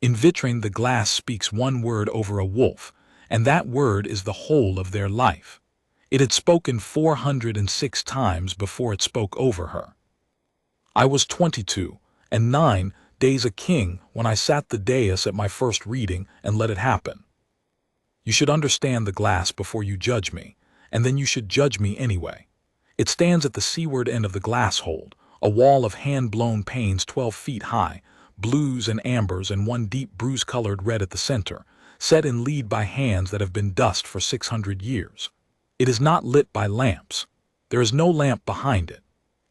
In vitrine, the glass speaks one word over a wolf, and that word is the whole of their life. It had spoken 406 times before it spoke over her. I was 22, and 9 days a king when I sat the dais at my first reading and let it happen. You should understand the glass before you judge me, and then you should judge me anyway. It stands at the seaward end of the glass hold, a wall of hand-blown panes 12 feet high, blues and ambers and one deep bruise-colored red at the center, set in lead by hands that have been dust for 600 years. It is not lit by lamps. There is no lamp behind it.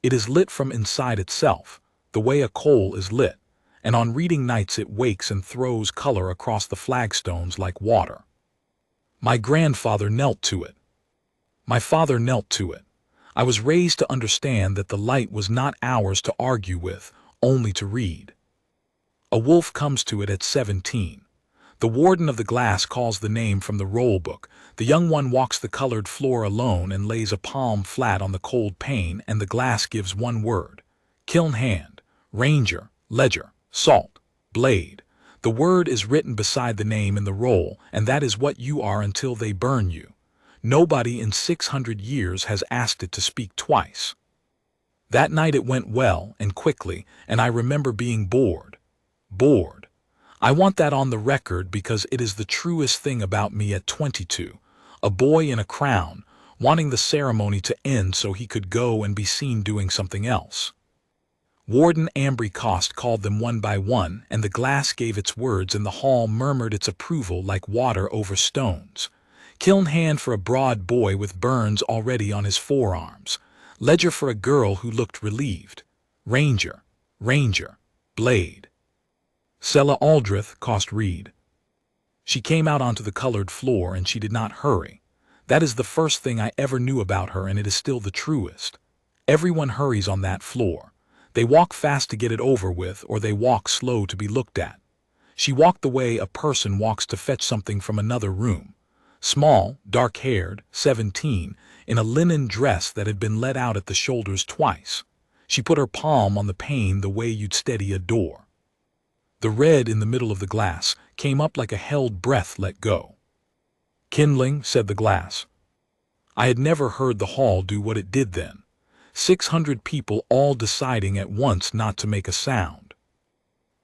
It is lit from inside itself, the way a coal is lit, and on reading nights it wakes and throws color across the flagstones like water. My grandfather knelt to it. My father knelt to it. I was raised to understand that the light was not ours to argue with, only to read. A wolf comes to it at 17. The warden of the glass calls the name from the roll book. The young one walks the colored floor alone and lays a palm flat on the cold pane, and the glass gives one word: kiln hand, ranger, ledger, salt, blade. The word is written beside the name in the roll, and that is what you are until they burn you. Nobody in 600 years has asked it to speak twice. That night it went well and quickly, and I remember being bored. Bored. I want that on the record because it is the truest thing about me at 22, a boy in a crown, wanting the ceremony to end so he could go and be seen doing something else. Warden Ambry Cost called them one by one, and the glass gave its words and the hall murmured its approval like water over stones. Kiln hand for a broad boy with burns already on his forearms. Ledger for a girl who looked relieved. Ranger, ranger, blade. Sella Aldrich Cost read. She came out onto the colored floor and she did not hurry. That is the first thing I ever knew about her, and it is still the truest. Everyone hurries on that floor. They walk fast to get it over with, or they walk slow to be looked at. She walked the way a person walks to fetch something from another room. Small, dark-haired, 17, in a linen dress that had been let out at the shoulders twice. She put her palm on the pane the way you'd steady a door. The red in the middle of the glass came up like a held breath let go. Kindling, said the glass. I had never heard the hall do what it did then. 600 people all deciding at once not to make a sound.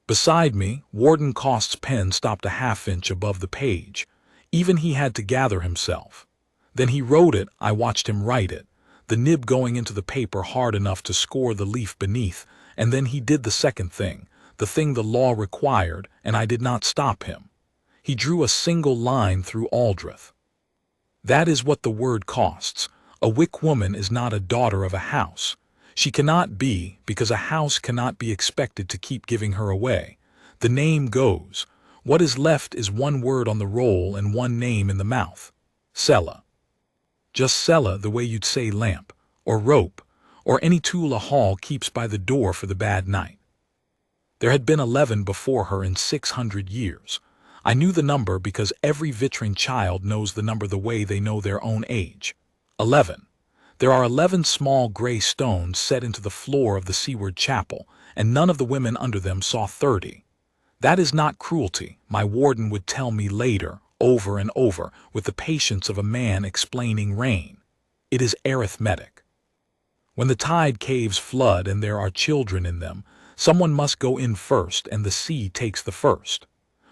Beside me, Warden Cost's pen stopped a half-inch above the page. Even he had to gather himself. Then he wrote it. I watched him write it, the nib going into the paper hard enough to score the leaf beneath, and then he did the second thing, the thing the law required, and I did not stop him. He drew a single line through Aldrich. That is what the word costs. A wick woman is not a daughter of a house. She cannot be, because a house cannot be expected to keep giving her away. The name goes. What is left is one word on the roll and one name in the mouth. Sella. Just Sella, the way you'd say lamp, or rope, or any tool a hall keeps by the door for the bad night. There had been 11 before her in 600 years. I knew the number because every vitrine child knows the number the way they know their own age. 11. There are 11 small gray stones set into the floor of the seaward chapel, and none of the women under them saw 30. That is not cruelty, my warden would tell me later, over and over, with the patience of a man explaining rain. It is arithmetic. When the tide caves flood and there are children in them, someone must go in first and the sea takes the first.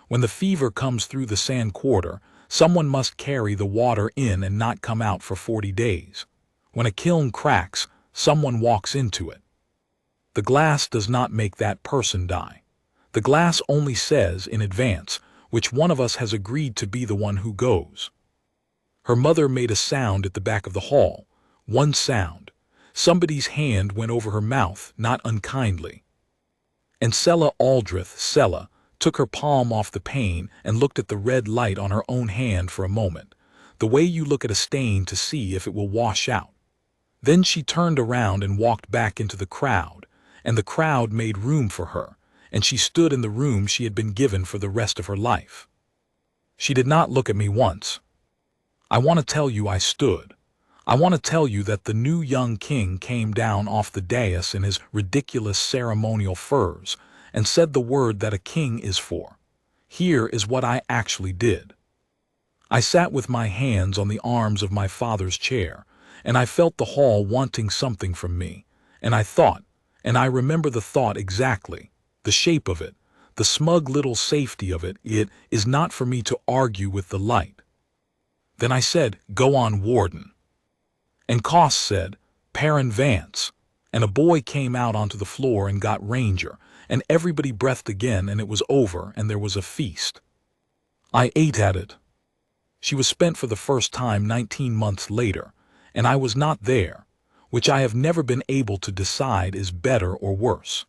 When the fever comes through the sand quarter, someone must carry the water in and not come out for 40 days. When a kiln cracks, someone walks into it. The glass does not make that person die. The glass only says in advance which one of us has agreed to be the one who goes. Her mother made a sound at the back of the hall. One sound. Somebody's hand went over her mouth, not unkindly. And Sella Aldrich, Sella, took her palm off the pane and looked at the red light on her own hand for a moment, the way you look at a stain to see if it will wash out. Then she turned around and walked back into the crowd, and the crowd made room for her, and she stood in the room she had been given for the rest of her life. She did not look at me once. I want to tell you I stood. I want to tell you that the new young king came down off the dais in his ridiculous ceremonial furs and said the word that a king is for. Here is what I actually did. I sat with my hands on the arms of my father's chair, and I felt the hall wanting something from me, and I thought, and I remember the thought exactly, the shape of it, the smug little safety of it, it is not for me to argue with the light. Then I said, "Go on, Warden." And Cost said, "Perrin Vance," and a boy came out onto the floor and got Ranger, and everybody breathed again, and it was over, and there was a feast. I ate at it. She was spent for the first time 19 months later, and I was not there, which I have never been able to decide is better or worse.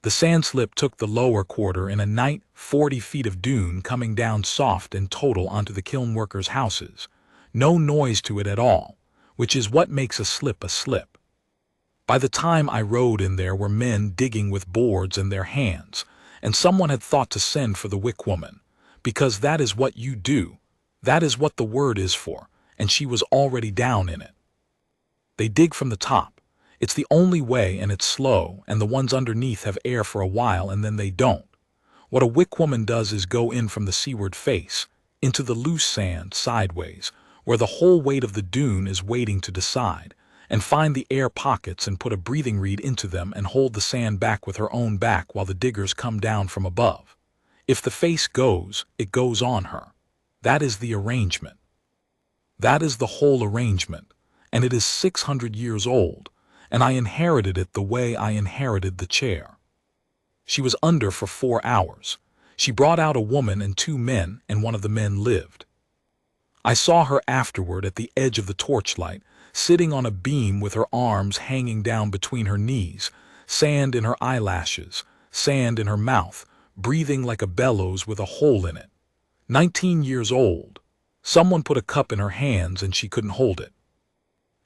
The sandslip took the lower quarter in a night, 40 feet of dune coming down soft and total onto the kiln workers' houses. No noise to it at all, which is what makes a slip a slip. By the time I rode in there were men digging with boards in their hands, and someone had thought to send for the wick woman, because that is what you do, that is what the word is for, and she was already down in it. They dig from the top. It's the only way, and it's slow, and the ones underneath have air for a while and then they don't. What a wick woman does is go in from the seaward face, into the loose sand, sideways, where the whole weight of the dune is waiting to decide, and find the air pockets and put a breathing reed into them and hold the sand back with her own back while the diggers come down from above. If the face goes, it goes on her. That is the arrangement. That is the whole arrangement, and it is 600 years old, and I inherited it the way I inherited the chair. She was under for 4 hours. She brought out a woman and 2 men, and one of the men lived. I saw her afterward at the edge of the torchlight, sitting on a beam with her arms hanging down between her knees, sand in her eyelashes, sand in her mouth, breathing like a bellows with a hole in it. 19 years old. Someone put a cup in her hands and she couldn't hold it.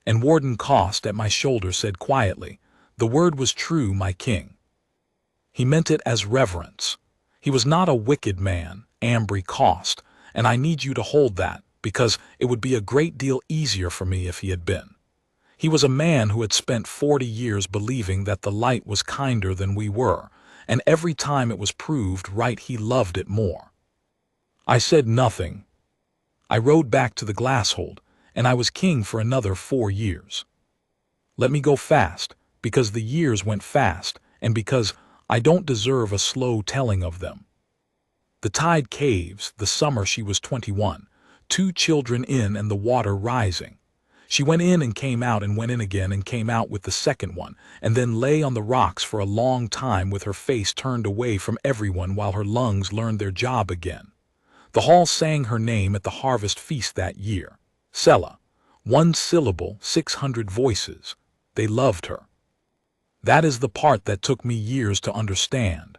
And Warden Cost at my shoulder said quietly, "The word was true, my king." He meant it as reverence. He was not a wicked man, Ambry Cost, and I need you to hold that, because it would be a great deal easier for me if he had been. He was a man who had spent 40 years believing that the light was kinder than we were, and every time it was proved right he loved it more. I said nothing. I rode back to the glasshold, and I was king for another 4 years. Let me go fast, because the years went fast, and because I don't deserve a slow telling of them. The tide caves, the summer she was 21, 2 children in and the water rising. She went in and came out and went in again and came out with the second one, and then lay on the rocks for a long time with her face turned away from everyone while her lungs learned their job again. The hall sang her name at the harvest feast that year. Sella. 1 syllable, 600 voices. They loved her. That is the part that took me years to understand.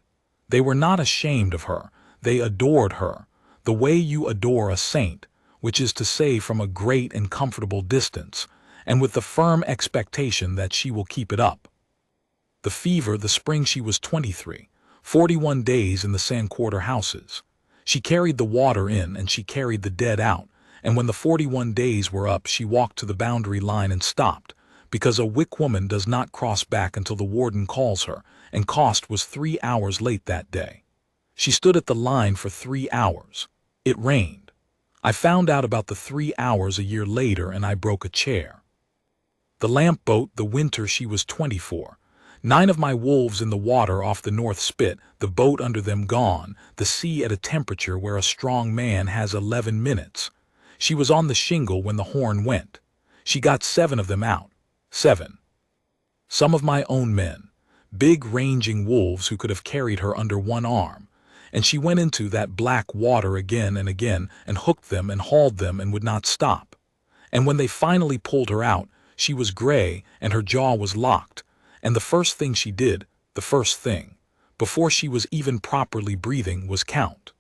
They were not ashamed of her. They adored her, the way you adore a saint, which is to say from a great and comfortable distance, and with the firm expectation that she will keep it up. The fever, the spring she was 23, 41 days in the sand-quarter houses. She carried the water in and she carried the dead out, and when the 41 days were up she walked to the boundary line and stopped, because a wick woman does not cross back until the warden calls her, and Cost was 3 hours late that day. She stood at the line for 3 hours. It rained. I found out about the 3 hours a year later and I broke a chair. The lamp boat, the winter she was 24. 9 of my wolves in the water off the North Spit, the boat under them gone, the sea at a temperature where a strong man has 11 minutes. She was on the shingle when the horn went. She got 7 of them out. 7. Some of my own men, big ranging wolves who could have carried her under one arm, and she went into that black water again and hooked them and hauled them and would not stop. And when they finally pulled her out, she was gray and her jaw was locked, and the first thing she did, the first thing, before she was even properly breathing, was count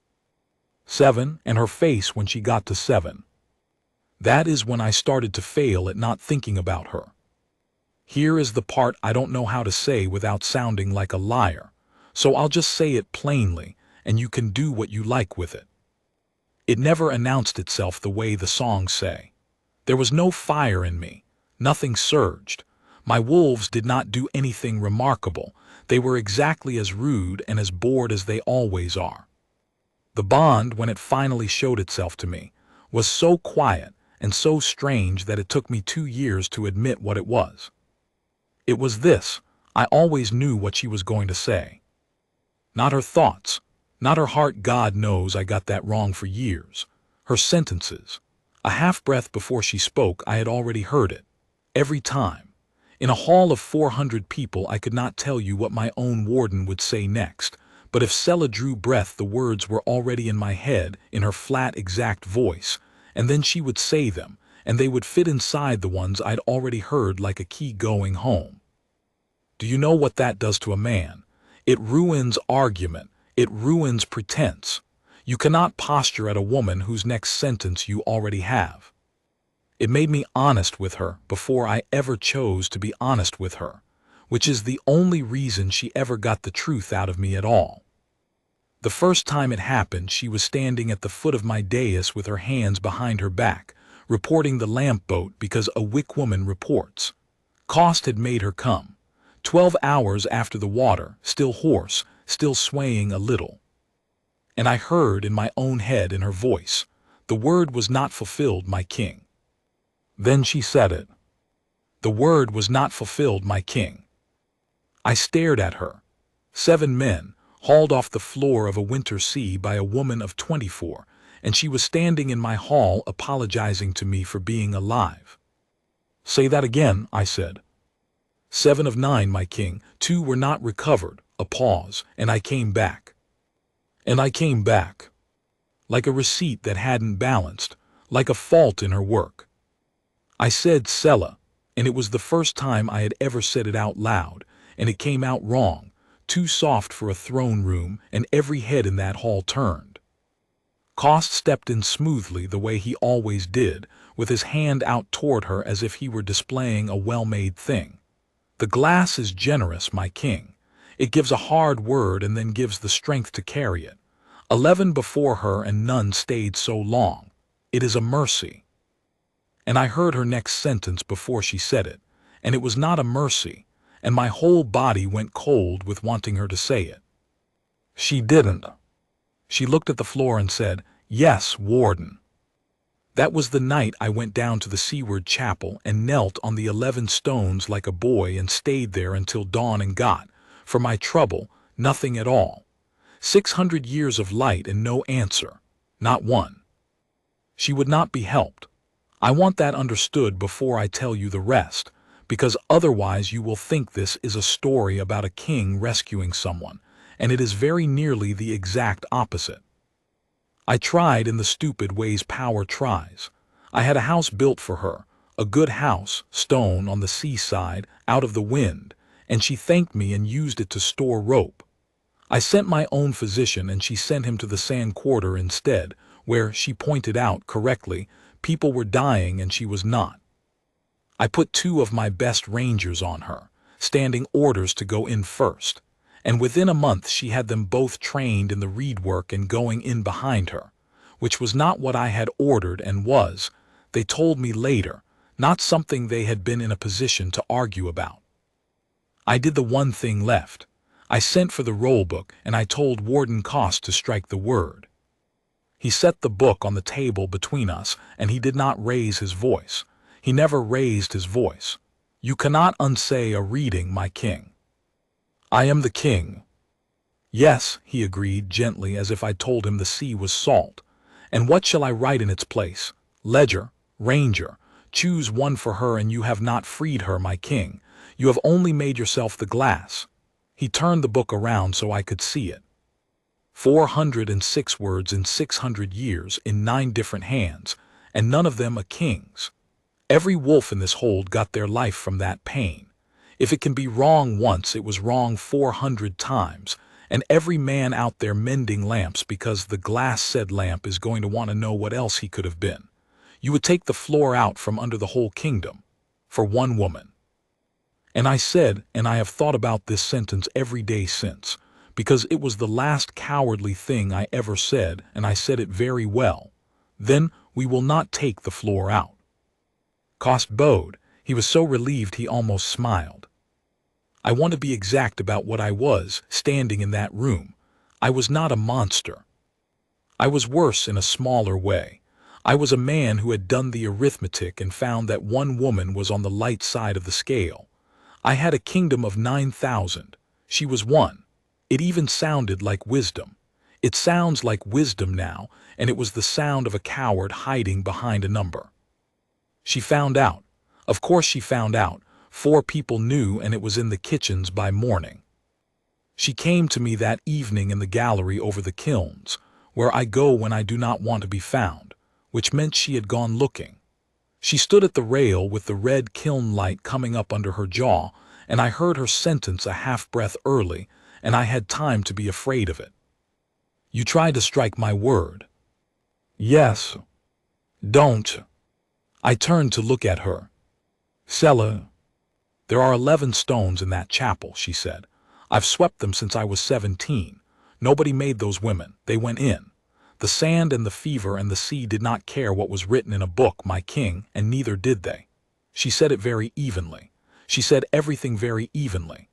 7, and her face when she got to 7. That is when I started to fail at not thinking about her. Here is the part I don't know how to say without sounding like a liar, so I'll just say it plainly, and you can do what you like with it. It never announced itself the way the songs say. There was no fire in me. Nothing surged. My wolves did not do anything remarkable. They were exactly as rude and as bored as they always are. The bond, when it finally showed itself to me, was so quiet and so strange that it took me 2 years to admit what it was. It was this: I always knew what she was going to say. Not her thoughts, not her heart. God knows I got that wrong for years. Her sentences. A half-breath before she spoke, I had already heard it. Every time. In a hall of 400 people, I could not tell you what my own warden would say next, but if Sella drew breath, the words were already in my head, in her flat, exact voice, and then she would say them, and they would fit inside the ones I'd already heard like a key going home. Do you know what that does to a man? It ruins argument. It ruins pretense. You cannot posture at a woman whose next sentence you already have. It made me honest with her before I ever chose to be honest with her, which is the only reason she ever got the truth out of me at all. The first time it happened, she was standing at the foot of my dais with her hands behind her back, reporting the lamp boat because a Wick woman reports. Cost had made her come. 12 hours after the water, still hoarse, still swaying a little. And I heard in my own head, in her voice, the word was not fulfilled, my king. Then she said it. The word was not fulfilled, my king. I stared at her. 7 men, hauled off the floor of a winter sea by a woman of 24, and she was standing in my hall apologizing to me for being alive. Say that again, I said. 7 of 9, my king. 2 were not recovered. A pause, and I came back. And I came back. Like a receipt that hadn't balanced, like a fault in her work. I said Sella, and it was the first time I had ever said it out loud, and it came out wrong, too soft for a throne room, and every head in that hall turned. Cost stepped in smoothly the way he always did, with his hand out toward her as if he were displaying a well-made thing. The glass is generous, my king. It gives a hard word and then gives the strength to carry it. 11 before her and none stayed so long. It is a mercy. And I heard her next sentence before she said it, and it was not a mercy, and my whole body went cold with wanting her to say it. She didn't. She looked at the floor and said, "Yes, warden." That was the night I went down to the seaward chapel and knelt on the 11 stones like a boy and stayed there until dawn and got, for my trouble, nothing at all. 600 years of light and no answer, not one. She would not be helped. I want that understood before I tell you the rest, because otherwise you will think this is a story about a king rescuing someone, and it is very nearly the exact opposite. I tried in the stupid ways power tries. I had a house built for her, a good house, stone on the seaside, out of the wind, and she thanked me and used it to store rope. I sent my own physician and she sent him to the sand quarter instead, where, she pointed out correctly, people were dying and she was not. I put 2 of my best rangers on her, standing orders to go in first, and within a month she had them both trained in the reed work and going in behind her, which was not what I had ordered and was, they told me later, not something they had been in a position to argue about. I did the one thing left. I sent for the roll book and I told Warden Cost to strike the word. He set the book on the table between us, and he did not raise his voice. He never raised his voice. You cannot unsay a reading, my king. I am the king. Yes, he agreed gently as if I told him the sea was salt. And what shall I write in its place? Ledger, ranger, choose one for her, and you have not freed her, my king. You have only made yourself the glass. He turned the book around so I could see it. 406 words in 600 years in 9 different hands, and none of them a king's. Every wolf in this hold got their life from that pain. If it can be wrong once, it was wrong 400 times, and every man out there mending lamps because the glass said lamp is going to want to know what else he could have been. You would take the floor out from under the whole kingdom, for one woman. And I said, and I have thought about this sentence every day since, because it was the last cowardly thing I ever said, and I said it very well. Then we will not take the floor out. Cost bowed. He was so relieved he almost smiled. I want to be exact about what I was, standing in that room. I was not a monster. I was worse in a smaller way. I was a man who had done the arithmetic and found that one woman was on the light side of the scale. I had a kingdom of 9,000. She was one. It even sounded like wisdom. It sounds like wisdom now, and it was the sound of a coward hiding behind a number. She found out. Of course she found out. 4 people knew, and it was in the kitchens by morning. She came to me that evening in the gallery over the kilns, where I go when I do not want to be found, which meant she had gone looking. She stood at the rail with the red kiln light coming up under her jaw, and I heard her sentence a half-breath early, and I had time to be afraid of it. "You tried to strike my word." "Yes." "Don't." I turned to look at her. "Sella." "There are 11 stones in that chapel," she said. "I've swept them since I was 17. Nobody made those women. They went in. The sand and the fever and the sea did not care what was written in a book, my king, and neither did they." She said it very evenly. She said everything very evenly.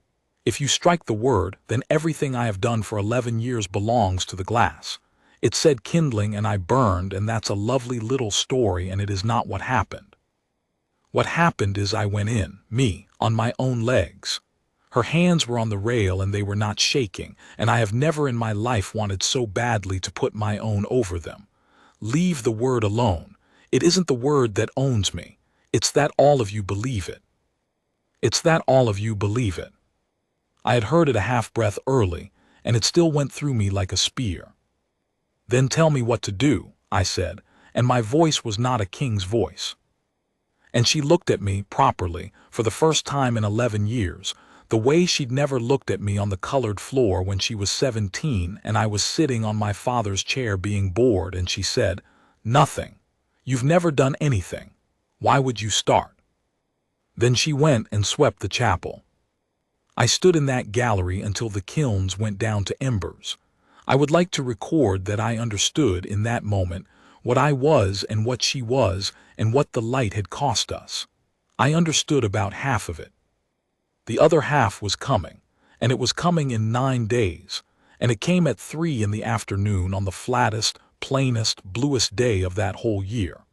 "If you strike the word, then everything I have done for 11 years belongs to the glass. It said kindling and I burned, and that's a lovely little story, and it is not what happened. What happened is I went in, me, on my own legs." Her hands were on the rail and they were not shaking, and I have never in my life wanted so badly to put my own over them. Leave the word alone. It isn't the word that owns me. It's that all of you believe it. It's that all of you believe it. I had heard it a half-breath early, and it still went through me like a spear. "Then tell me what to do," I said, and my voice was not a king's voice. And she looked at me properly, for the first time in 11 years, the way she'd never looked at me on the colored floor when she was 17 and I was sitting on my father's chair being bored, and she said, "Nothing. You've never done anything. Why would you start?" Then she went and swept the chapel. I stood in that gallery until the kilns went down to embers. I would like to record that I understood in that moment what I was and what she was and what the light had cost us. I understood about half of it. The other half was coming, and it was coming in 9 days, and it came at 3 in the afternoon on the flattest, plainest, bluest day of that whole year.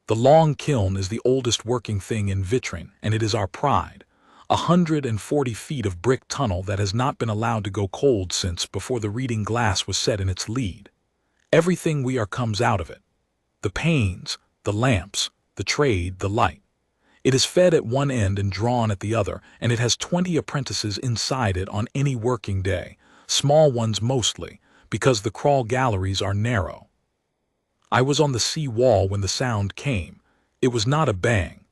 The long kiln is the oldest working thing in Vitrine, and it is our pride. 140 feet of brick tunnel that has not been allowed to go cold since before the reading glass was set in its lead. Everything we are comes out of it. The panes, the lamps, the trade, the light. It is fed at one end and drawn at the other, and it has 20 apprentices inside it on any working day, small ones mostly, because the crawl galleries are narrow. I was on the sea wall when the sound came. It was not a bang.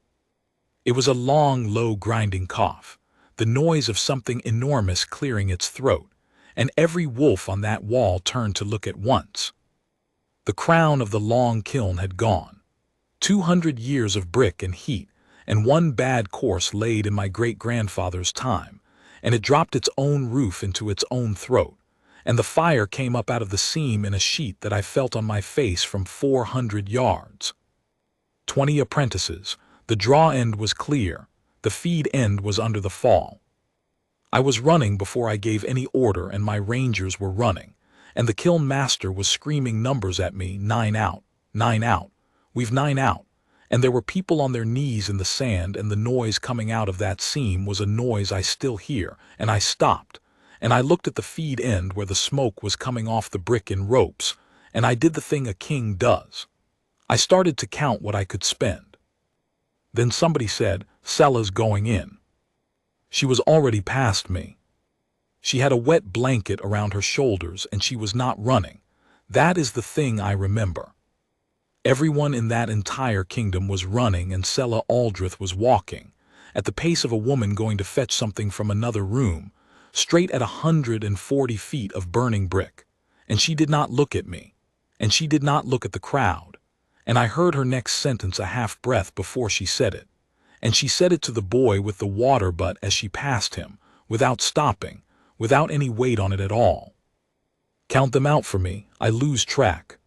It was a long, low, grinding cough, the noise of something enormous clearing its throat, and every wolf on that wall turned to look at once. The crown of the long kiln had gone. 200 years of brick and heat, and one bad course laid in my great-grandfather's time, and it dropped its own roof into its own throat, and the fire came up out of the seam in a sheet that I felt on my face from 400 yards. 20 apprentices. The draw end was clear. The feed end was under the fall. I was running before I gave any order, and my rangers were running, and the kiln master was screaming numbers at me, 9 out, 9 out, we've 9 out. And there were people on their knees in the sand, and the noise coming out of that seam was a noise I still hear, and I stopped, and I looked at the feed end where the smoke was coming off the brick in ropes, and I did the thing a king does. I started to count what I could spend. Then somebody said, "Sella's going in." She was already past me. She had a wet blanket around her shoulders, and she was not running. That is the thing I remember. Everyone in that entire kingdom was running, and Sella Aldrich was walking, at the pace of a woman going to fetch something from another room, straight at 140 feet of burning brick. And she did not look at me, and she did not look at the crowd, and I heard her next sentence a half-breath before she said it, and she said it to the boy with the water butt as she passed him, without stopping, without any weight on it at all. "Count them out for me, I lose track.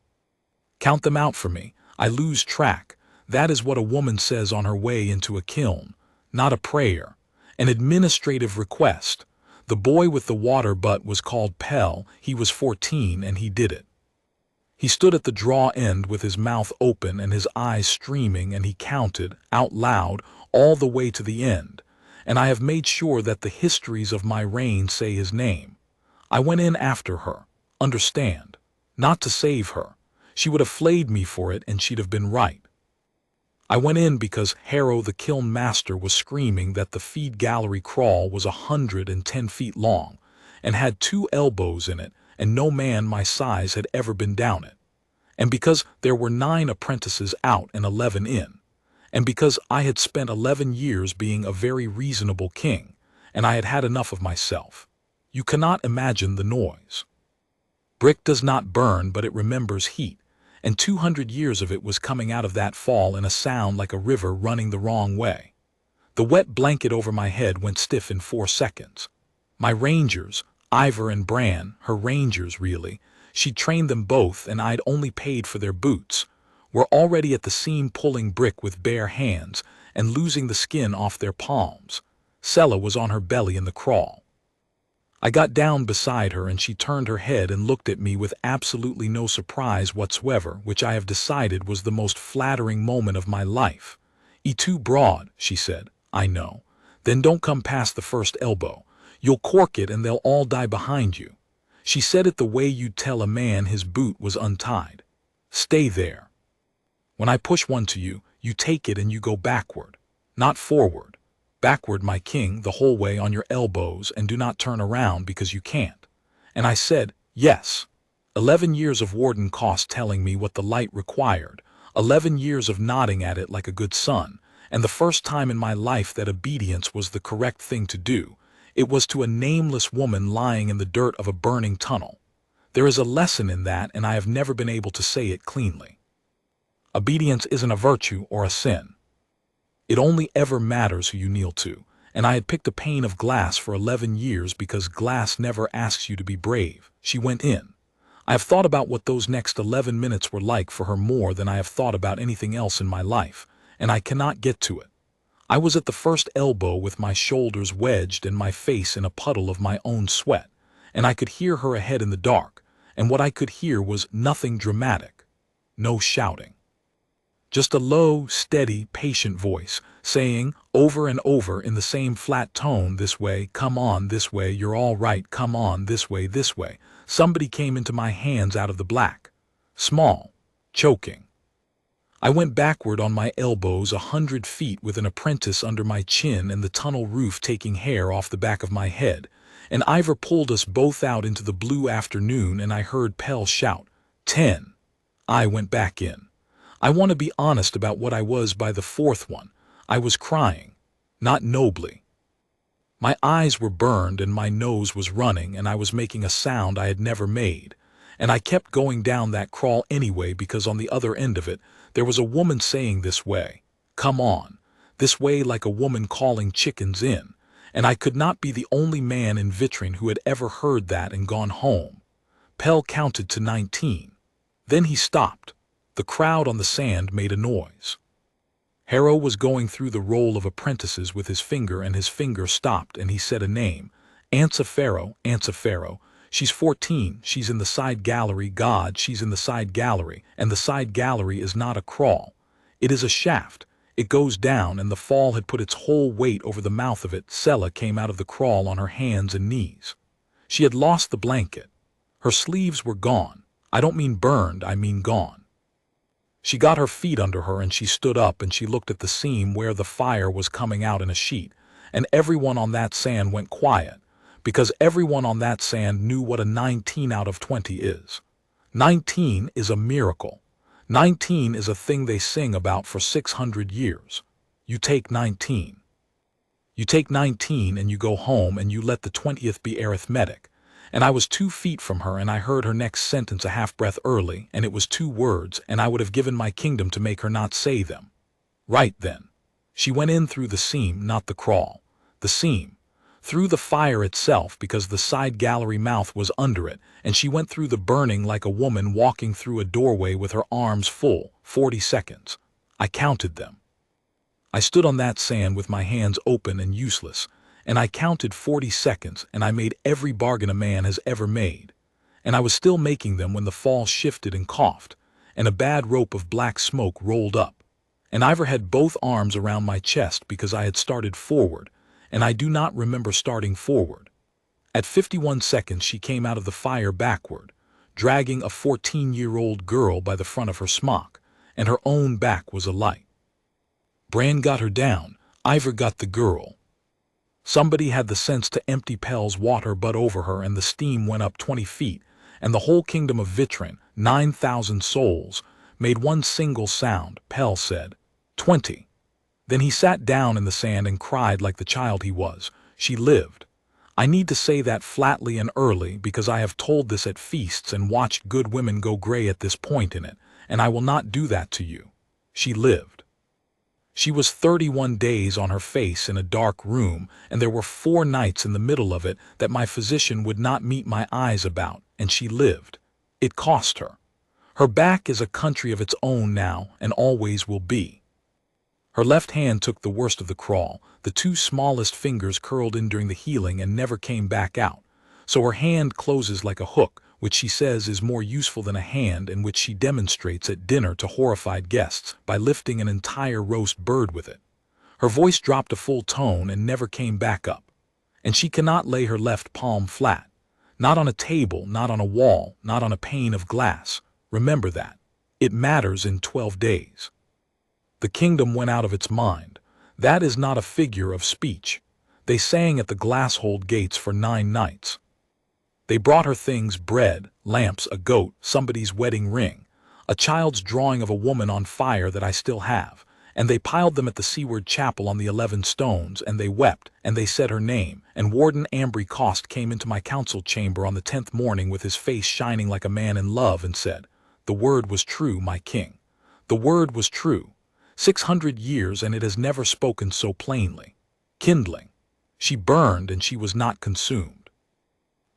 Count them out for me, I lose track." That is what a woman says on her way into a kiln, not a prayer, an administrative request. The boy with the water butt was called Pell. He was 14 and he did it. He stood at the draw end with his mouth open and his eyes streaming, and he counted, out loud, all the way to the end, and I have made sure that the histories of my reign say his name. I went in after her, understand, not to save her. She would have flayed me for it, and she'd have been right. I went in because Harrow the kiln master was screaming that the feed gallery crawl was 110 feet long and had 2 elbows in it, and no man my size had ever been down it. And because there were 9 apprentices out and 11 in. And because I had spent 11 years being a very reasonable king, and I had had enough of myself. You cannot imagine the noise. Brick does not burn, but it remembers heat, and 200 years of it was coming out of that fall in a sound like a river running the wrong way. The wet blanket over my head went stiff in 4 seconds. My rangers, Ivor and Bran, her rangers really, she'd trained them both and I'd only paid for their boots, were already at the seam pulling Brick with bare hands and losing the skin off their palms. Sella was on her belly in the crawl. I got down beside her and she turned her head and looked at me with absolutely no surprise whatsoever, which I have decided was the most flattering moment of my life. Too broad, she said. I know. Then don't come past the first elbow. You'll cork it and they'll all die behind you. She said it the way you'd tell a man his boot was untied. Stay there. When I push one to you, you take it and you go backward, not forward. Backward, my king, the whole way on your elbows, and do not turn around because you can't. And I said, yes. 11 years of warden cost telling me what the light required, 11 years of nodding at it like a good son, and the first time in my life that obedience was the correct thing to do. It was to a nameless woman lying in the dirt of a burning tunnel. There is a lesson in that, and I have never been able to say it cleanly. Obedience isn't a virtue or a sin. It only ever matters who you kneel to, and I had picked a pane of glass for 11 years because glass never asks you to be brave. She went in. I have thought about what those next 11 minutes were like for her more than I have thought about anything else in my life, and I cannot get to it. I was at the first elbow with my shoulders wedged and my face in a puddle of my own sweat, and I could hear her ahead in the dark, and what I could hear was nothing dramatic, no shouting. Just a low, steady, patient voice, saying, over and over in the same flat tone, this way, come on, this way, you're all right, come on, this way, this way. Somebody came into my hands out of the black. Small, choking. I went backward on my elbows 100 feet with an apprentice under my chin and the tunnel roof taking hair off the back of my head, and Ivor pulled us both out into the blue afternoon, and I heard Pell shout, 10. I went back in. I want to be honest about what I was by the 4th one. I was crying, not nobly. My eyes were burned and my nose was running, and I was making a sound I had never made. And I kept going down that crawl anyway because on the other end of it, there was a woman saying this way, come on, this way, like a woman calling chickens in. And I could not be the only man in Vitrine who had ever heard that and gone home. Pell counted to 19. Then he stopped. The crowd on the sand made a noise. Harrow was going through the roll of apprentices with his finger, and his finger stopped, and he said a name. Ansa Pharaoh. She's 14, she's in the side gallery, God, she's in the side gallery, and the side gallery is not a crawl. It is a shaft. It goes down, and the fall had put its whole weight over the mouth of it. Sella came out of the crawl on her hands and knees. She had lost the blanket. Her sleeves were gone. I don't mean burned, I mean gone. She got her feet under her and she stood up and she looked at the seam where the fire was coming out in a sheet, and everyone on that sand went quiet, because everyone on that sand knew what a 19 out of 20 is. 19 is a miracle. 19 is a thing they sing about for 600 years. You take 19. You take 19 and you go home and you let the 20th be arithmetic. And I was 2 feet from her, and I heard her next sentence a half-breath early, and it was 2 words, and I would have given my kingdom to make her not say them. Right then. She went in through the seam, not the crawl. The seam. Through the fire itself, because the side gallery mouth was under it, and she went through the burning like a woman walking through a doorway with her arms full. 40 seconds. I counted them. I stood on that sand with my hands open and useless, and I counted 40 seconds, and I made every bargain a man has ever made. and I was still making them when the fall shifted and coughed, and a bad rope of black smoke rolled up. And Ivor had both arms around my chest because I had started forward, and I do not remember starting forward. At 51 seconds she came out of the fire backward, dragging a 14-year-old girl by the front of her smock, and her own back was alight. Bran got her down, Ivor got the girl. Somebody had the sense to empty Pell's water butt over her, and the steam went up 20 feet, and the whole kingdom of Vitrin, 9,000 souls, made one single sound. Pell said, 20. Then he sat down in the sand and cried like the child he was. She lived. I need to say that flatly and early because I have told this at feasts and watched good women go gray at this point in it, and I will not do that to you. She lived. She was 31 days on her face in a dark room, and there were 4 nights in the middle of it that my physician would not meet my eyes about, and she lived. It cost her. Her back is a country of its own now, and always will be. Her left hand took the worst of the crawl. The 2 smallest fingers curled in during the healing and never came back out. So her hand closes like a hook, which she says is more useful than a hand, and which she demonstrates at dinner to horrified guests by lifting an entire roast bird with it. Her voice dropped a full tone and never came back up. And she cannot lay her left palm flat. Not on a table, not on a wall, not on a pane of glass. Remember that. It matters in 12 days. The kingdom went out of its mind. That is not a figure of speech. They sang at the glass-holed gates for 9 nights. They brought her things: bread, lamps, a goat, somebody's wedding ring, a child's drawing of a woman on fire that I still have, and they piled them at the seaward chapel on the 11 stones, and they wept, and they said her name, and Warden Ambry Cost came into my council chamber on the 10th morning with his face shining like a man in love and said, "The word was true, my king. The word was true. 600 years and it has never spoken so plainly." Kindling. She burned and she was not consumed.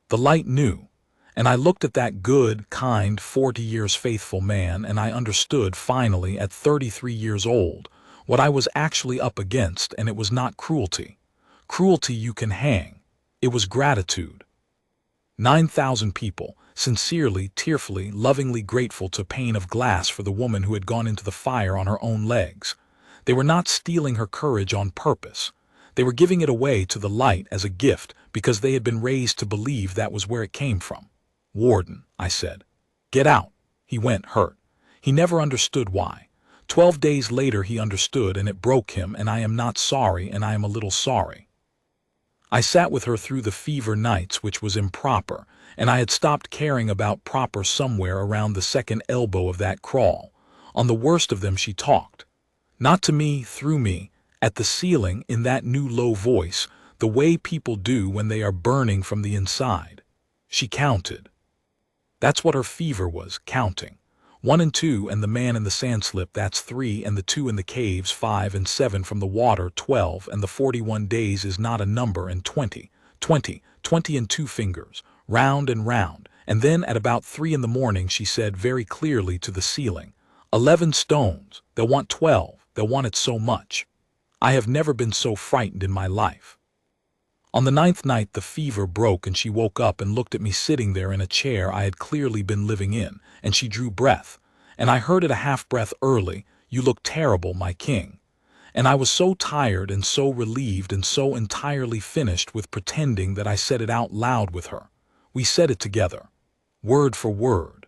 The light knew, and I looked at that good, kind, 40 years faithful man, and I understood finally at 33 years old what I was actually up against, and it was not cruelty. Cruelty you can hang. It was gratitude. 9,000 people, sincerely, tearfully, lovingly grateful to pane of glass for the woman who had gone into the fire on her own legs. They were not stealing her courage on purpose. They were giving it away to the light as a gift because they had been raised to believe that was where it came from. "Warden," I said. "Get out." He went, hurt. He never understood why. 12 days later he understood, and it broke him, and I am not sorry, and I am a little sorry. I sat with her through the fever nights, which was improper, and I had stopped caring about proper somewhere around the second elbow of that crawl. On the worst of them she talked. Not to me, through me, at the ceiling, in that new low voice, the way people do when they are burning from the inside. She counted. That's what her fever was, counting. 1 and 2, and the man in the sandslip, that's 3, and the 2 in the caves, 5 and 7 from the water, 12, and the 41 days is not a number, and 20 and 2 fingers, round and round, and then at about 3 in the morning she said very clearly to the ceiling, 11 stones, they'll want 12, they'll want it so much. I have never been so frightened in my life. On the 9th night the fever broke, and she woke up and looked at me sitting there in a chair I had clearly been living in, and she drew breath, and I heard it a half-breath early, "You look terrible, my king." And I was so tired and so relieved and so entirely finished with pretending that I said it out loud with her. We said it together, word for word.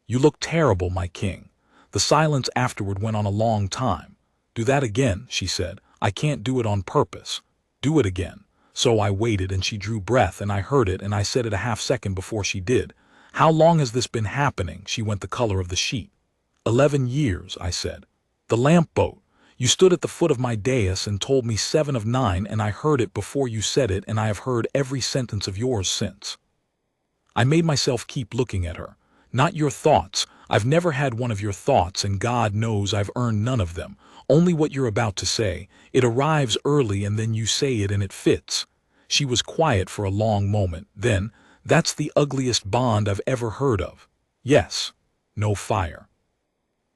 "You look terrible, my king." The silence afterward went on a long time. "Do that again," she said. "I can't do it on purpose. Do it again." So I waited, and she drew breath, and I heard it, and I said it a half-second before she did. "How long has this been happening?" She went the color of the sheet. 11 years, I said. "The lamp boat. You stood at the foot of my dais and told me 7 of 9, and I heard it before you said it, and I have heard every sentence of yours since." I made myself keep looking at her. "Not your thoughts. I've never had one of your thoughts, and God knows I've earned none of them. Only what you're about to say. It arrives early, and then you say it, and it fits." She was quiet for a long moment. Then, "That's the ugliest bond I've ever heard of." "Yes." "No fire."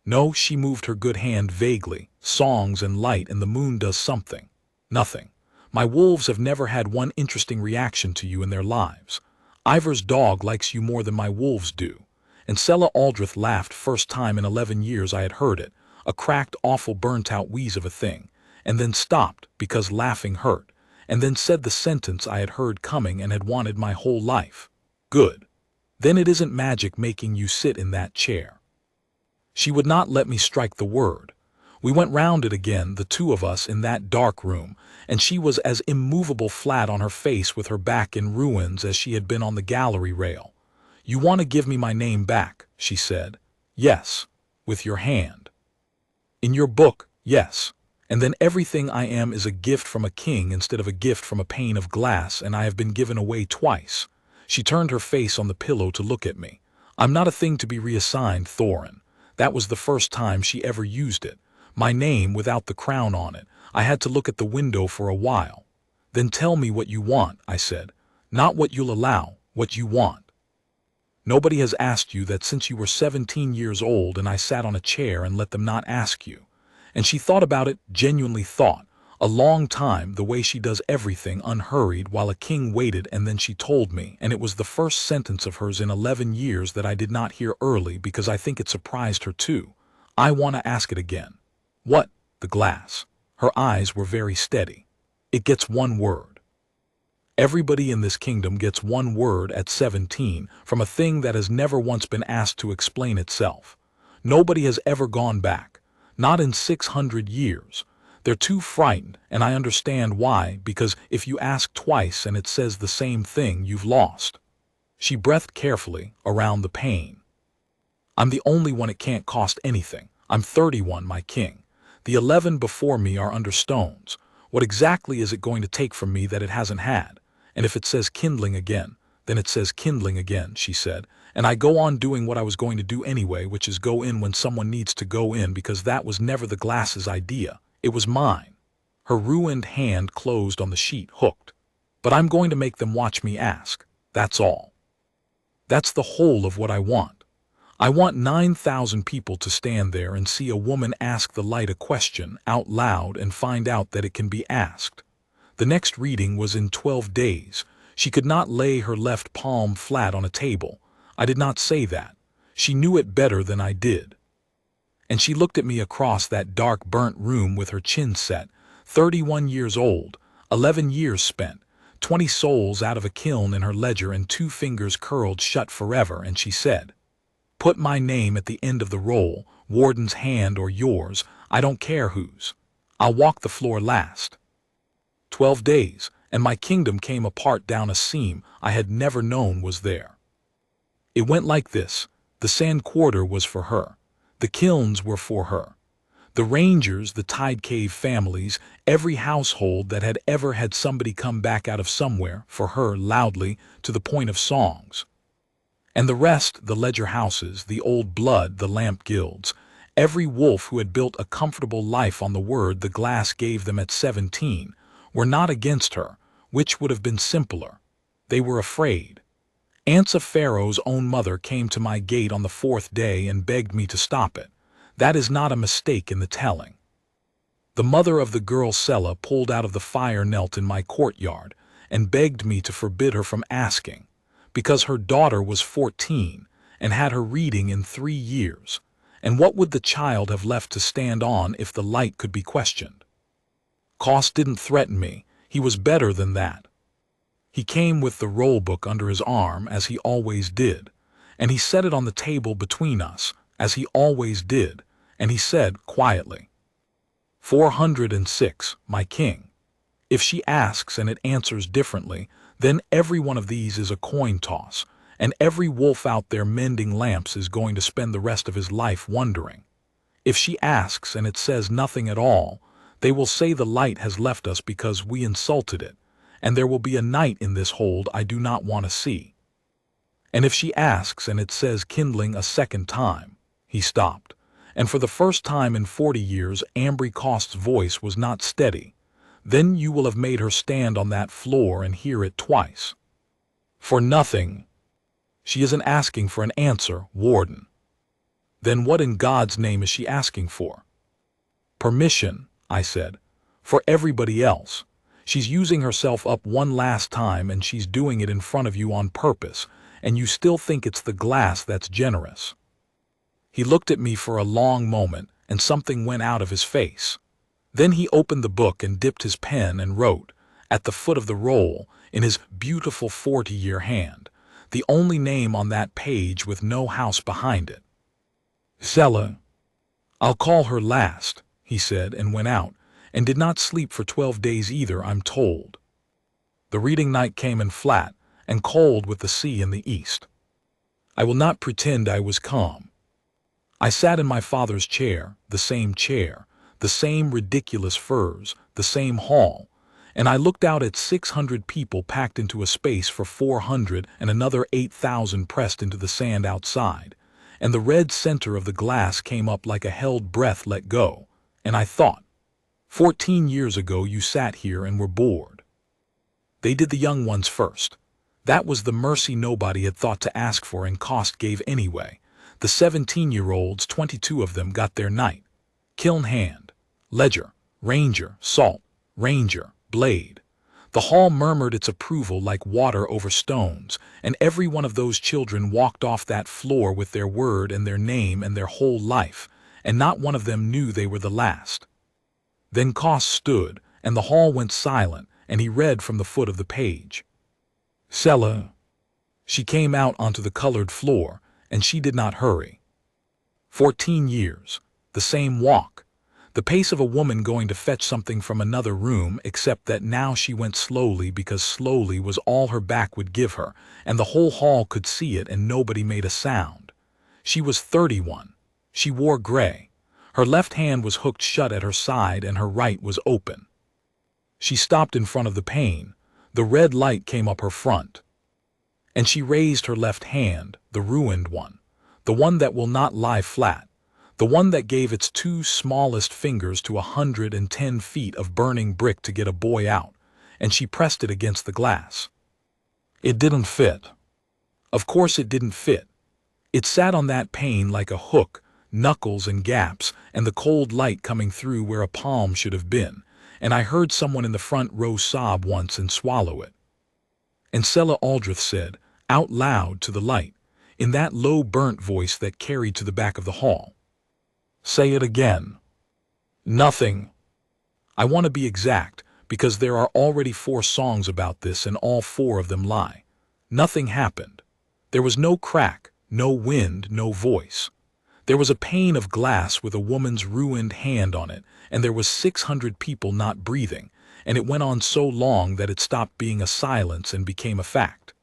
"No," she moved her good hand vaguely. "Songs and light, and the moon does something." "Nothing. My wolves have never had one interesting reaction to you in their lives." Ivor's dog likes you more than my wolves do. And Sella Aldrich laughed first time in 11 years I had heard it, a cracked, awful, burnt-out wheeze of a thing, and then stopped because laughing hurt, and then said the sentence I had heard coming and had wanted my whole life. Good. Then it isn't magic making you sit in that chair. She would not let me strike the word. We went round it again, the two of us in that dark room, and she was as immovable flat on her face with her back in ruins as she had been on the gallery rail. You want to give me my name back, she said. Yes. With your hand. In your book, yes. And then everything I am is a gift from a king instead of a gift from a pane of glass, and I have been given away twice. She turned her face on the pillow to look at me. I'm not a thing to be reassigned, Thorin. That was the first time she ever used it. My name without the crown on it. I had to look at the window for a while. Then tell me what you want, I said. Not what you'll allow, what you want. Nobody has asked you that since you were 17 years old, and I sat on a chair and let them not ask you. And she thought about it, genuinely thought, a long time, the way she does everything unhurried while a king waited, and then she told me, and it was the first sentence of hers in 11 years that I did not hear early because I think it surprised her too. I want to ask it again. What? The glass. Her eyes were very steady. It gets one word. Everybody in this kingdom gets one word at 17 from a thing that has never once been asked to explain itself. Nobody has ever gone back. Not in 600 years. They're too frightened, and I understand why, because if you ask twice and it says the same thing, you've lost. She breathed carefully around the pain. I'm the only one it can't cost anything. I'm 31, my king. The 11 before me are under stones. What exactly is it going to take from me that it hasn't had? And if it says kindling again, then it says kindling again, she said. And I go on doing what I was going to do anyway, which is go in when someone needs to go in, because that was never the glass's idea. It was mine. Her ruined hand closed on the sheet, hooked. But I'm going to make them watch me ask. That's all. That's the whole of what I want. I want 9,000 people to stand there and see a woman ask the light a question out loud and find out that it can be asked. The next reading was in 12 days. She could not lay her left palm flat on a table. I did not say that. She knew it better than I did. And she looked at me across that dark burnt room with her chin set, 31 years old, 11 years spent, 20 souls out of a kiln in her ledger and 2 fingers curled shut forever, and she said, "Put my name at the end of the roll, Warden's hand or yours, I don't care whose. I'll walk the floor last." 12 days, and my kingdom came apart down a seam I had never known was there. It went like this. The sand quarter was for her. The kilns were for her. The rangers, the tide cave families, every household that had ever had somebody come back out of somewhere, for her, loudly, to the point of songs. And the rest, the ledger houses, the old blood, the lamp guilds, every wolf who had built a comfortable life on the word the glass gave them at 17, were not against her, which would have been simpler. They were afraid. Ansa Pharaoh's own mother came to my gate on the 4th day and begged me to stop it. That is not a mistake in the telling. The mother of the girl Sella pulled out of the fire, knelt in my courtyard, and begged me to forbid her from asking, because her daughter was 14 and had her reading in 3 years, and what would the child have left to stand on if the light could be questioned? Cost didn't threaten me. He was better than that. He came with the roll book under his arm, as he always did, and he set it on the table between us, as he always did, and he said quietly, 406, my king. If she asks and it answers differently, then every one of these is a coin toss, and every wolf out there mending lamps is going to spend the rest of his life wondering. If she asks and it says nothing at all, they will say the light has left us because we insulted it, and there will be a night in this hold I do not want to see. And if she asks and it says kindling a second time, he stopped, and for the first time in 40 years Ambry Cost's voice was not steady. Then you will have made her stand on that floor and hear it twice. For nothing. She isn't asking for an answer, Warden. Then what in God's name is she asking for? Permission, I said. For everybody else. She's using herself up one last time, and she's doing it in front of you on purpose, and you still think it's the glass that's generous." He looked at me for a long moment, and something went out of his face. Then he opened the book and dipped his pen and wrote, at the foot of the roll, in his beautiful 40-year hand, the only name on that page with no house behind it. "Sella. I'll call her last," he said, and went out, and did not sleep for 12 days either, I'm told. The reading night came in flat and cold with the sea in the east. I will not pretend I was calm. I sat in my father's chair, the same ridiculous furs, the same hall, and I looked out at 600 people packed into a space for 400 and another 8,000 pressed into the sand outside, and the red center of the glass came up like a held breath let go, and I thought, 14 years ago you sat here and were bored. They did the young ones first. That was the mercy nobody had thought to ask for, and cost gave anyway. The 17-year-olds, 22 of them, got their night. Kiln hand, ledger, ranger, salt, ranger, blade. The hall murmured its approval like water over stones, and every one of those children walked off that floor with their word and their name and their whole life, and not one of them knew they were the last. Then Cost stood, and the hall went silent, and he read from the foot of the page. "Sella." She came out onto the colored floor, and she did not hurry. 14 years, the same walk, the pace of a woman going to fetch something from another room, except that now she went slowly because slowly was all her back would give her, and the whole hall could see it, and nobody made a sound. She was 31. She wore gray. Her left hand was hooked shut at her side and her right was open. She stopped in front of the pane. The red light came up her front. And she raised her left hand, the ruined one, the one that will not lie flat, the one that gave its 2 smallest fingers to 110 feet of burning brick to get a boy out, and she pressed it against the glass. It didn't fit. Of course it didn't fit. It sat on that pane like a hook, knuckles and gaps, and the cold light coming through where a palm should have been, and I heard someone in the front row sob once and swallow it. And Sella Aldrich said, out loud to the light, in that low burnt voice that carried to the back of the hall, "Say it again." "Nothing." I want to be exact, because there are already 4 songs about this and all 4 of them lie. Nothing happened. There was no crack, no wind, no voice. There was a pane of glass with a woman's ruined hand on it, and there was 600 people not breathing, and it went on so long that it stopped being a silence and became a fact.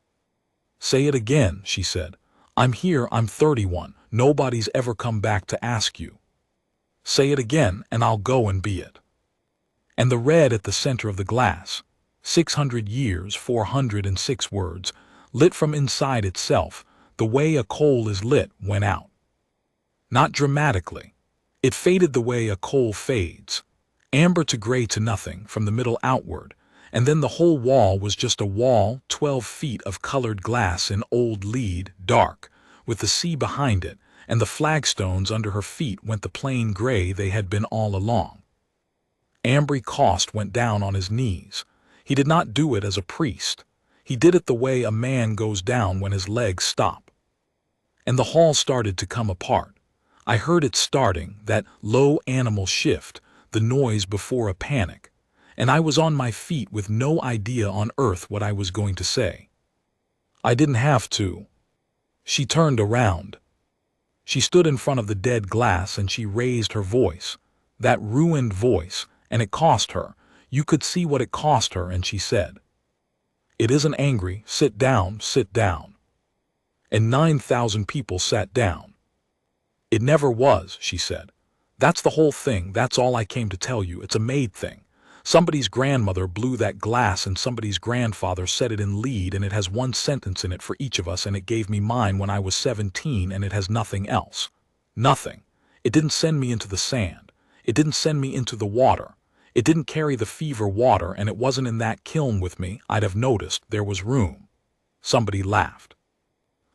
"Say it again," she said. "I'm here, I'm 31. Nobody's ever come back to ask you. Say it again, and I'll go and be it." And the red at the center of the glass, 600 years, 406 words, lit from inside itself, the way a coal is lit, went out. Not dramatically. It faded the way a coal fades, amber to gray to nothing, from the middle outward, and then the whole wall was just a wall, 12 feet of colored glass in old lead, dark, with the sea behind it, and the flagstones under her feet went the plain gray they had been all along. Ambry Cost went down on his knees. He did not do it as a priest. He did it the way a man goes down when his legs stop. And the hall started to come apart. I heard it starting, that low animal shift, the noise before a panic, and I was on my feet with no idea on earth what I was going to say. I didn't have to. She turned around. She stood in front of the dead glass and she raised her voice, that ruined voice, and it cost her. You could see what it cost her, and she said, "It isn't angry, sit down, sit down." And 9,000 people sat down. "It never was," she said. "That's the whole thing, that's all I came to tell you, it's a made thing. Somebody's grandmother blew that glass and somebody's grandfather said it in lead, and it has 1 sentence in it for each of us, and it gave me mine when I was 17, and it has nothing else. Nothing. It didn't send me into the sand. It didn't send me into the water. It didn't carry the fever water, and it wasn't in that kiln with me. I'd have noticed there was room." Somebody laughed.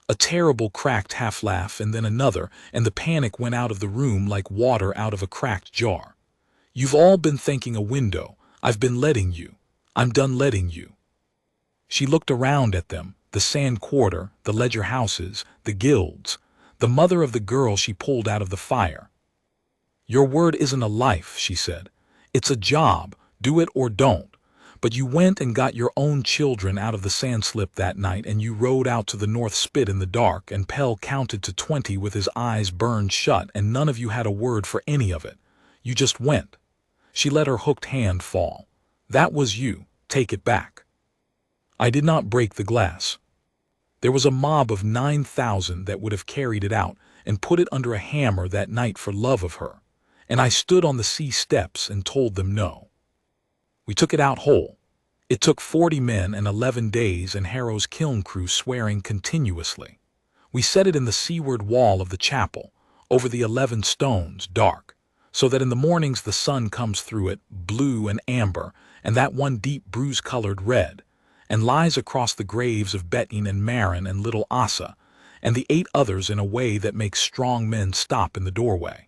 A terrible cracked half-laugh, and then another, and the panic went out of the room like water out of a cracked jar. "You've all been thinking a window. I've been letting you. I'm done letting you." She looked around at them, the sand quarter, the ledger houses, the guilds, the mother of the girl she pulled out of the fire. "Your word isn't a life," she said. "It's a job, do it or don't. But you went and got your own children out of the sand slip that night, and you rode out to the North Spit in the dark, and Pell counted to 20 with his eyes burned shut, and none of you had a word for any of it. You just went." She let her hooked hand fall. "That was you. Take it back." I did not break the glass. There was a mob of 9,000 that would have carried it out and put it under a hammer that night for love of her, and I stood on the sea steps and told them no. We took it out whole. It took 40 men and 11 days and Harrow's kiln crew swearing continuously. We set it in the seaward wall of the chapel, over the 11 stones, dark, so that in the mornings the sun comes through it, blue and amber, and that one deep bruise-colored red, and lies across the graves of Bettine and Marin and little Asa, and the 8 others in a way that makes strong men stop in the doorway.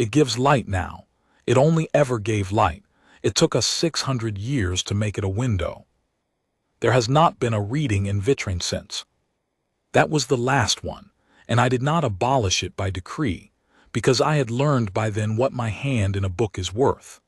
It gives light now. It only ever gave light. It took us 600 years to make it a window. There has not been a reading in vitrine since. That was the last one, and I did not abolish it by decree, because I had learned by then what my hand in a book is worth.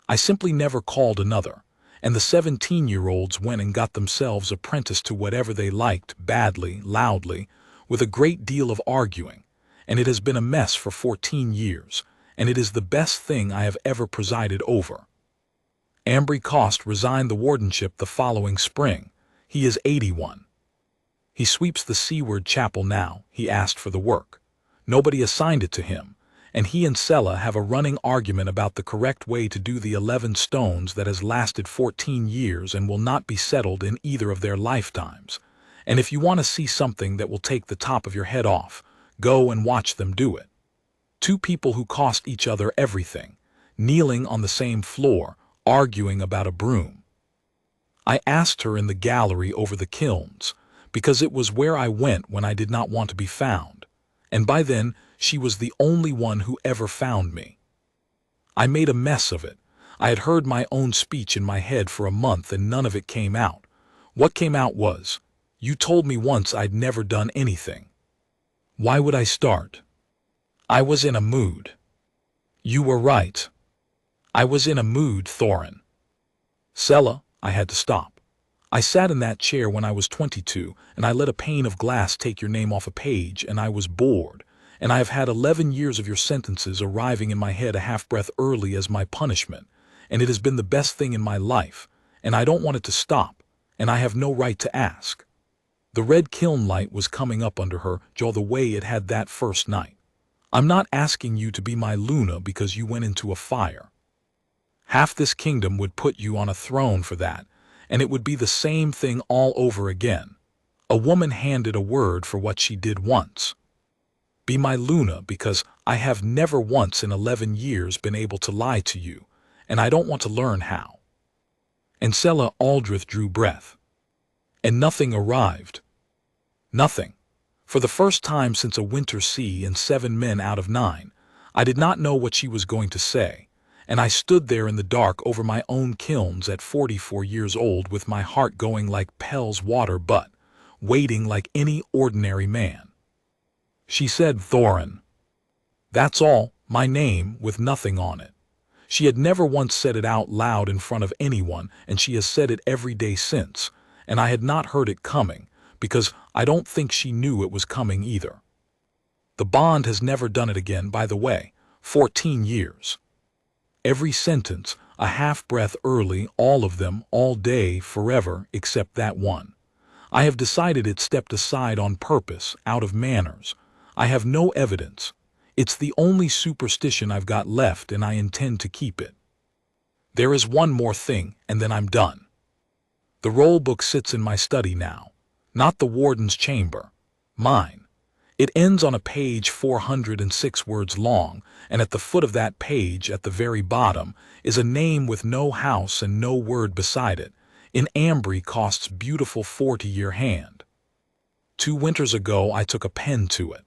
I simply never called another, and the 17-year-olds went and got themselves apprenticed to whatever they liked, badly, loudly, with a great deal of arguing, and it has been a mess for 14 years, and it is the best thing I have ever presided over. Ambry Cost resigned the wardenship the following spring. He is 81. He sweeps the seaward chapel now. He asked for the work. Nobody assigned it to him, and he and Sella have a running argument about the correct way to do the 11 stones that has lasted 14 years and will not be settled in either of their lifetimes. And if you want to see something that will take the top of your head off, go and watch them do it. 2 people who cost each other everything, kneeling on the same floor, arguing about a broom. I asked her in the gallery over the kilns, because it was where I went when I did not want to be found, and by then she was the only one who ever found me. I made a mess of it. I had heard my own speech in my head for a month and none of it came out. What came out was, "You told me once I'd never done anything. Why would I start?" I was in a mood. You were right. I was in a mood, Thorin. Sella, I had to stop. I sat in that chair when I was 22, and I let a pane of glass take your name off a page, and I was bored, and I have had 11 years of your sentences arriving in my head a half-breath early as my punishment, and it has been the best thing in my life, and I don't want it to stop, and I have no right to ask. The red kiln light was coming up under her jaw the way it had that first night. I'm not asking you to be my Luna because you went into a fire. Half this kingdom would put you on a throne for that, and it would be the same thing all over again. A woman handed a word for what she did once. Be my Luna because I have never once in 11 years been able to lie to you, and I don't want to learn how. And Sella Aldrich drew breath. And nothing arrived. Nothing. For the first time since a winter sea and 7 men out of 9, I did not know what she was going to say, and I stood there in the dark over my own kilns at 44 years old with my heart going like Pell's water but, waiting like any ordinary man. She said Thorin. That's all, my name with nothing on it. She had never once said it out loud in front of anyone, and she has said it every day since, and I had not heard it coming, because I don't think she knew it was coming either. The bond has never done it again, by the way, 14 years. Every sentence, a half-breath early, all of them, all day, forever, except that one. I have decided it stepped aside on purpose, out of manners. I have no evidence. It's the only superstition I've got left, and I intend to keep it. There is one more thing, and then I'm done. The roll book sits in my study now. Not the warden's chamber. Mine. It ends on a page 406 words long, and at the foot of that page, at the very bottom, is a name with no house and no word beside it, in Ambry Cost's beautiful 40-year hand. 2 winters ago I took a pen to it.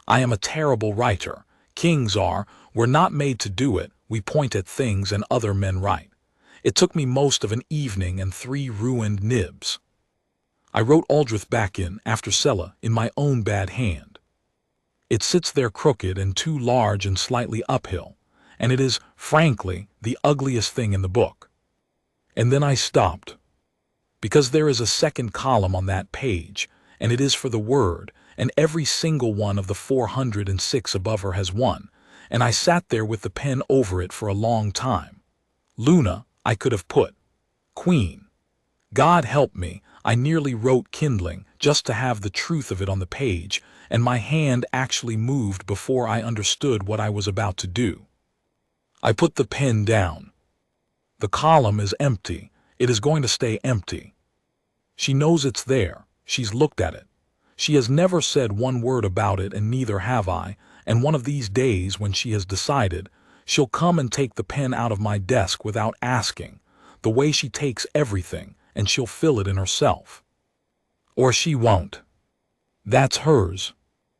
I am a terrible writer. Kings are. We're not made to do it. We point at things and other men write. It took me most of an evening and 3 ruined nibs. I wrote Aldrich back in, after Sella, in my own bad hand. It sits there crooked and too large and slightly uphill, and it is, frankly, the ugliest thing in the book. And then I stopped. Because there is a second column on that page, and it is for the word, and every single one of the 406 above her has one, and I sat there with the pen over it for a long time. Luna, I could have put. Queen. God help me, I nearly wrote kindling just to have the truth of it on the page, and my hand actually moved before I understood what I was about to do. I put the pen down. The column is empty. It is going to stay empty. She knows it's there. She's looked at it. She has never said one word about it, and neither have I, and one of these days when she has decided, she'll come and take the pen out of my desk without asking, the way she takes everything, and she'll fill it in herself. Or she won't. That's hers.